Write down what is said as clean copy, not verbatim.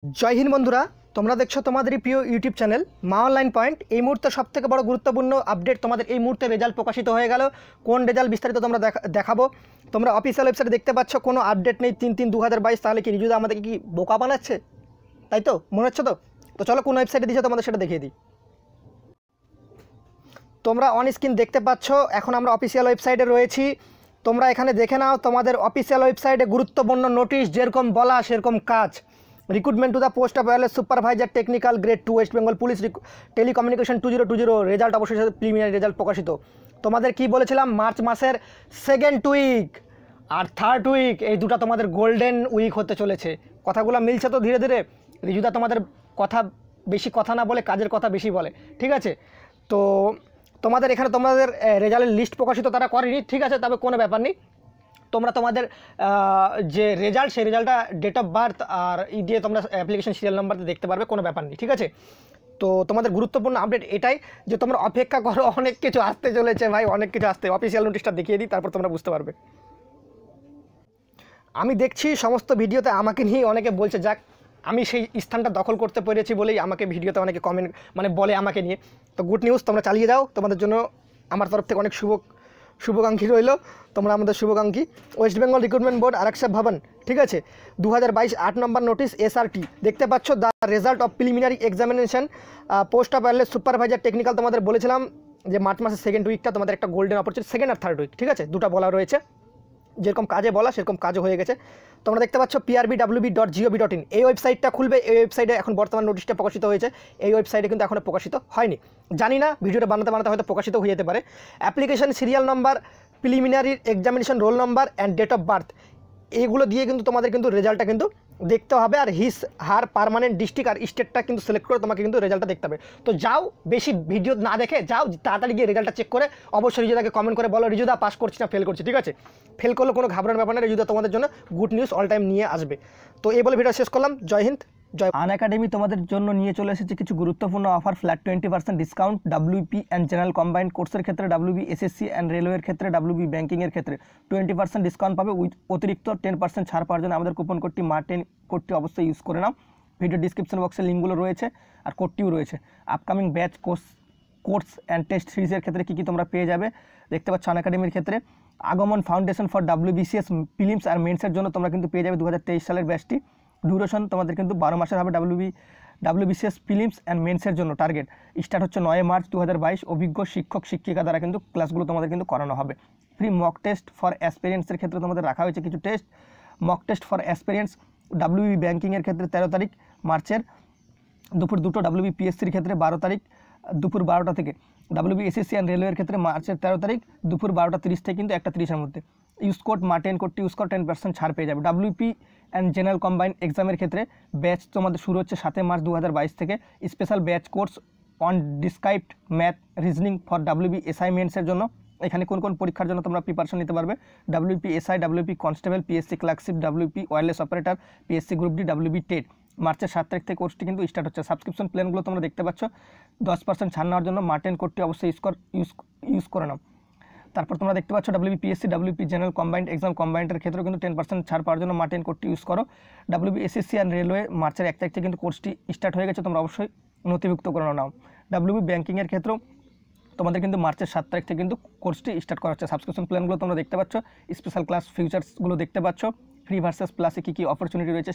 जय हिंद बंधुरा তোমরা দেখছো তোমাদের প্রিয় ইউটিউব চ্যানেল মা অনলাইন পয়েন্ট। এই মুহূর্তে সবথেকে বড় গুরুত্বপূর্ণ আপডেট, তোমাদের এই মুহূর্তে রেজাল্ট প্রকাশিত হয়ে গেল। কোন রেজাল্ট বিস্তারিত তোমরা দেখাবো। তোমরা অফিসিয়াল ওয়েবসাইটে দেখতে পাচ্ছ কোনো আপডেট নেই 3/3/2022। তাহলে কি রিজুদা আমাদেরকে কি বোকা বানাচ্ছে? তাই তো মনে হচ্ছে। তো চলো কোন ওয়েবসাইটে দিয়েছে তোমাদের সেটা দেখিয়ে দিই। তোমরা অন স্ক্রিন দেখতে পাচ্ছ, এখন আমরা অফিসিয়াল ওয়েবসাইটে রয়েছি। তোমরা এখানে দেখে নাও তোমাদের অফিসিয়াল ওয়েবসাইটে গুরুত্বপূর্ণ নোটিশ, যেরকম বলা সেরকম কাজ। Recruitment to the post of wireless supervisor technical grade 2 West Bengal police telecommunication 2020 result অবশ্যই প্রিলিমিনারি রেজাল্ট প্রকাশিত। তোমাদের কি বলেছিলাম, মার্চ মাসের সেকেন্ড উইক আর থার্ড উইক, এই দুটো তোমাদের গোল্ডেন উইক হতে চলেছে। কথাগুলো মিলছে তো ধীরে ধীরে? রিজুদা তোমাদের বেশি কথা না বলে কাজের কথা বেশি বলে, ঠিক আছে? তো তোমাদের এখানে তোমাদের রেজাল্টের লিস্ট প্রকাশিত তারা করেনি, ঠিক আছে, তবে কোনো ব্যাপার নেই। তোমরা তোমাদের যে রেজাল্ট, সেই রেজাল্টটা ডেট অফ বার্থ আর দিয়ে তোমরা অ্যাপ্লিকেশন সিরিয়াল নাম্বারতে দেখতে পারবে, কোনো ব্যাপার নেই, ঠিক আছে? তো তোমাদের গুরুত্বপূর্ণ আপডেট এটাই যে তোমরা অপেক্ষা করো, অনেক কিছু আসতে চলেছে ভাই, অনেক কিছু আসতে। অফিসিয়াল নোটিশটা দেখিয়ে দিই, তারপর তোমরা বুঝতে পারবে। আমি দেখছি সমস্ত ভিডিওতে আমাকে নিয়ে অনেকে বলছে, যাক আমি সেই স্থানটা দখল করতে পেরেছি বলেই আমাকে ভিডিওতে অনেকে কমেন্ট বলে আমাকে নিয়ে। তো গুড নিউজ, তোমরা চালিয়ে যাও, তোমাদের জন্য আমার তরফ থেকে অনেক শুভকাঙ্ক্ষী রইল। তোমরা আমাদের শুভকাঙ্ক্ষী। ওয়েস্ট বেঙ্গল রিক্রুটমেন্ট বোর্ড আরক্ষক ভবন, ঠিক আছে, 2022 8 নম্বর নোটিশ এসআরটি দেখতে পাচ্ছ। The result of preliminary examination post of wireless supervisor technical. তোমাদের বলেছিলাম যে মার্চ মাসের সেকেন্ড উইকটা তোমাদের একটা গোল্ডেন অপরচুনিটি, সেকেন্ড আর থার্ড উইক, ঠিক আছে, দুটো বলা রয়েছে। যেরকম কাজে বলা সেরকম কাজও হয়ে গেছে। তোমরা দেখতে পাচ্ছ PRBWB.gov.in, এই ওয়েবসাইটটা খুলবে। এই ওয়েবসাইটে এখন বর্তমান নোটিশটা প্রকাশিত হয়েছে। এই ওয়েবসাইটে কিন্তু এখনও প্রকাশিত হয়নি, জানি না, ভিডিওটা বানাতে হয়তো প্রকাশিত হয়ে যেতে পারে। Application serial number, preliminary examination roll number and date of birth, এইগুলো দিয়ে কিন্তু তোমাদের কিন্তু রেজাল্টটা কিন্তু দেখতে হবে। আর হার পার্মানেন্ট ডিস্ট্রিক্ট আর স্টেটটা কিন্তু সিলেক্ট করে তোমাকে কিন্তু রেজাল্টটা দেখতে হবে। তো যাও, বেশি ভিডিও না দেখে যাও, তাড়াতাড়ি গিয়ে রেজাল্টটা চেক করে অবশ্যই রিজুদাকে কমেন্ট করে বলো, রিজুদা পাস করছি না ফেল করছি, ঠিক আছে? ফেল করলে কোনো ঘাবড়ানোর ব্যাপার না, রিজুদা তোমাদের জন্য গুড নিউজ অল টাইম নিয়ে আসবে। তো এই বলে ভিডিও শেষ করলাম। জয় হিন্দ, জয়। আনএকাডেমি তোমাদের জন্য নিয়ে চলে এসেছে কিছু গুরুত্বপূর্ণ offer. Flat 20% discount WP and general combined কোর্সের ক্ষেত্রে, WB SSC অ্যান্ড রেলওয়ের ক্ষেত্রে, WB ব্যাঙ্কিংয়ের ক্ষেত্রে 20% ডিসকাউন্ট পাবে। অতিরিক্ত 10% ছাড় পাওয়ার জন্য আমাদের কুপন কোডটি MA10 কোডটি অবশ্যই ইউজ করে নাও। ভিডিও ডিসক্রিপশন বক্সে লিঙ্কগুলো রয়েছে আর কোডটিও রয়েছে। Upcoming batch course and test সিরিজের ক্ষেত্রে কী তোমরা পেয়ে যাবে দেখতে পাচ্ছ। আনএকাডেমির ক্ষেত্রে আগমন ফাউন্ডেশন ফর WBCS প্রিলিমস আর মেন্সের জন্য তোমরা কিন্তু পেয়ে যাবে 2023 সালের ব্যাচটি। ডিউরেশন তোমাদের কিন্তু 12 মাসের হবে। WBCS প্রিলিমস অ্যান্ড মেন্সের জন্য টার্গেট স্টার্ট হচ্ছে 9 মার্চ 2022। অভিজ্ঞ শিক্ষক শিক্ষিকা দ্বারা কিন্তু ক্লাসগুলো তোমাদের কিন্তু করানো হবে। ফ্রি মক টেস্ট ফর অ্যাসপিরিয়েন্সের ক্ষেত্রে তোমাদের রাখা হয়েছে কিছু test. Mock test for অ্যাসপিরিয়েন্স WB ব্যাঙ্কিংয়ের ক্ষেত্রে 13 তারিখ মার্চের দুপুর 2টো, WB PSCর ক্ষেত্রে 12 তারিখ দুপুর 12টা থেকে, WB SSC অ্যান্ড রেলওয়ের ক্ষেত্রে মার্চের 13 তারিখ দুপুর 12:30 থেকে কিন্তু 1:30-এর মধ্যে। ইউজ কোড MA10 কোডটি ইউজ করে 10% ছাড় পেয়ে যাবে। WP অ্যান্ড জেনারেল কম্বাইন্ড এক্সামের ক্ষেত্রে ব্যাচ তোমাদের শুরু হচ্ছে 7 মার্চ 2022 থেকে। Special batch course on described math reasoning for WB SI মেন্সের জন্য। এখানে কোন কোন পরীক্ষার জন্য তোমরা প্রিপারেশন নিতে পারবে? WP SI, WP constable, PSC clerkship, WP wireless operator, PSC group D, WB TET. মার্চের 7 তারিখ থেকে কোর্সটি কিন্তু স্টার্ট হচ্ছে। সাবস্ক্রিপশন প্ল্যানগুলো তোমরা দেখতে পাচ্ছ। 10% ছাড় নেওয়ার জন্য MA10 কোডটি অবশ্যই ইউজ করে নাও। তারপর তোমরা দেখতে পাচ্ছ WB PSC, WP general combined exam কম্বাইন্ডের ক্ষেত্রেও কিন্তু 10% ছাড় পাওয়ার জন্য MA10 কোডটি ইউজ করো। WB SSC অ্যান্ড রেলওয়ে মার্চের 1 তারিখ থেকে কিন্তু কোর্সটি স্টার্ট হয়ে গেছে, তোমরা অবশ্যই নথিভুক্ত করে নাও। WB ব্যাঙ্কিংয়ের ক্ষেত্রেও তোমাদের কিন্তু মার্চের 7 তারিখ থেকে কিন্তু কোর্সটি স্টার্ট করা হচ্ছে। সাবস্ক্রিপশন প্ল্যানগুলো তোমরা দেখতে পাচ্ছ। স্পেশাল ক্লাস ফিউচার্সগুলো দেখতে পাচ্ছ। ফ্রি ভার্সেস প্লাসে কী কী অপরচুনিটি রয়েছে